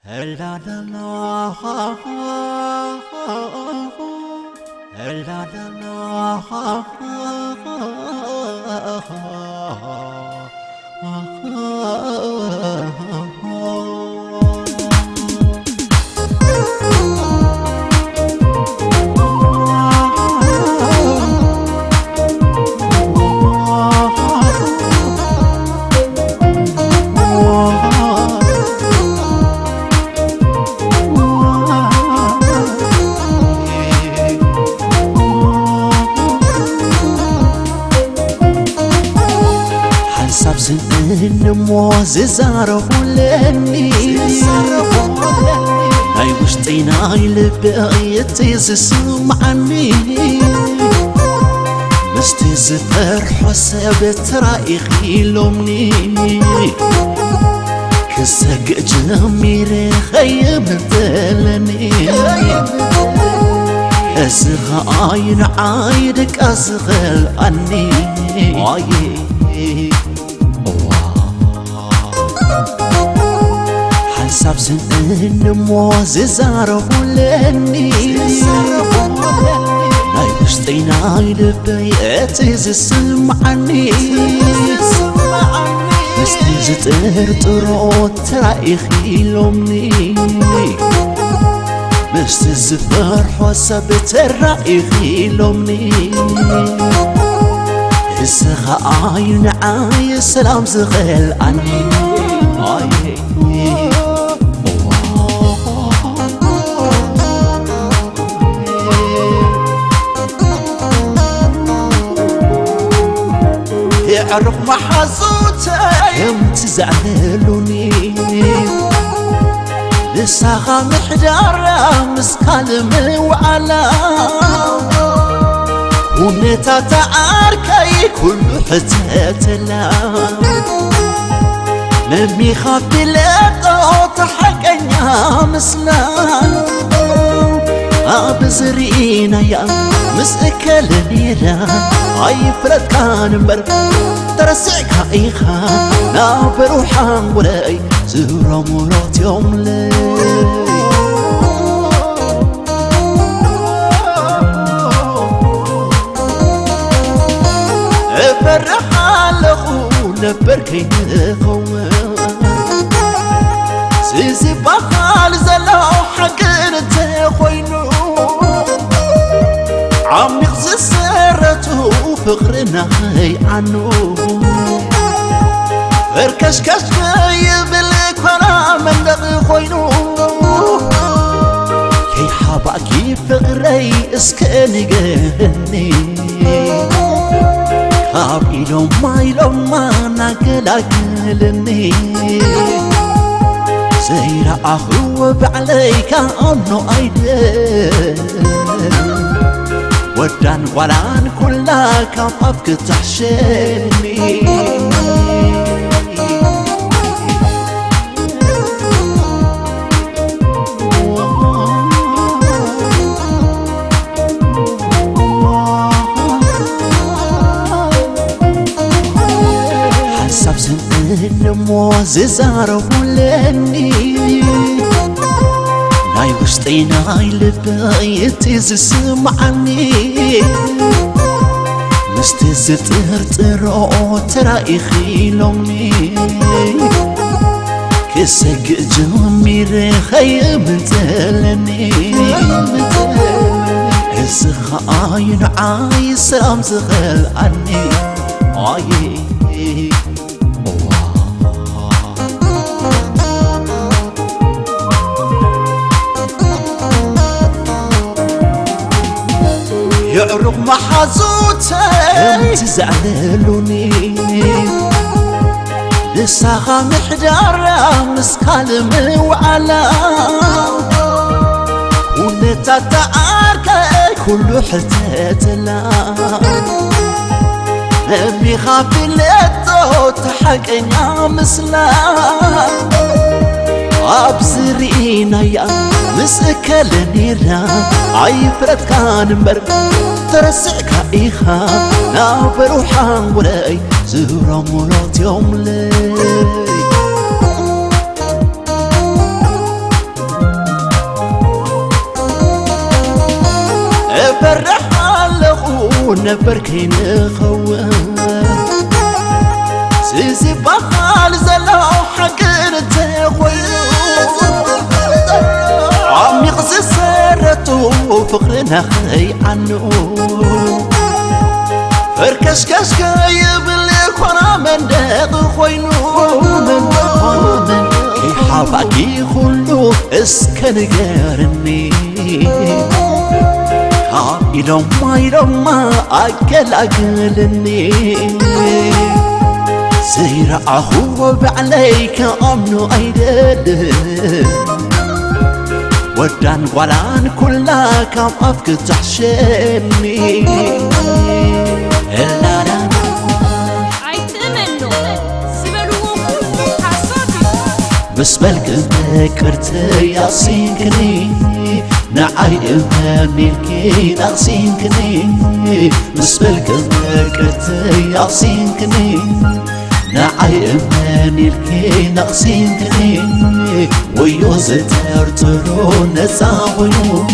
La la la, la موزز عرفولني هاي وشتينا يلبقيتي سمعني مستيز فرح وسابت رأيخي لومني كسق جميري خيم الدلني أزغى عين عايدك أزغل عني حساب سنين موزز عرفولني هاي وشتينا يلبقيتي سمعني مستيز ترطرو ترايخي لومني مستيز فرح وسابت رايخي لومني السخاء عين عاي سلام زغل عني يعرف محظوته يوم تزعلوني لساها محجارة مسكالم وعلا ونتا تعاركي كل حتاتلا لمي خافي لقو تحقنيا مسلا أبزرينا يا مسكال نيرا أي فرد كان بر ترسعك إيخا لا بروحان ولاي زورا مرات يوم لي فرحا لخو نبركي خوما سيسي بخال زلو حقن تخوينو عم يغزي سرته فخرنا خي عنو فركشكش يبلك ولا من دغ خوينو كي حباكي فغري اسكني قهني خابي لو ما ناقلاقلني زيرا أخو بعليك أنو أيدي ودان ولان كلها كفافك تحشيني حساب سنين موزز عرفولني هاي وشتينا يلبقيتي سمعني مستيز ترطرو ترايخي لومني كسق جميري خيم تلني السخاء عين عاي سلام زغل عني يعرف محظوته يوم تزعلوني لساها محجارة مسكالم وعلا ونتا تعاركي كل حتاتلا لمي خافي لتو تحقنيا مسلا أبزرينا يا مسكال نيرا عي فرد كان بر ترسعك إيخا لا بروحان ولاي زورا مرات يوم لي نبر كي نخوة سيسي بحال زلو حقر تخوينو عم يقصي سرتو فقرنا خي عنو فركش كش يبلي كورا من دق خوينو كي حباكي خلو اسكن غيرني إلما أقلني سير أخوب عليك أمنو أيدد ودان ولان كلها كم أفك تحشمني لا لا مسبلك ذكرت يا سينكني نعي ملكي ناسينكني مسبلك ذكرت يا سينكني نعي ملكي ناسينكني ويوز ترتلو نساويو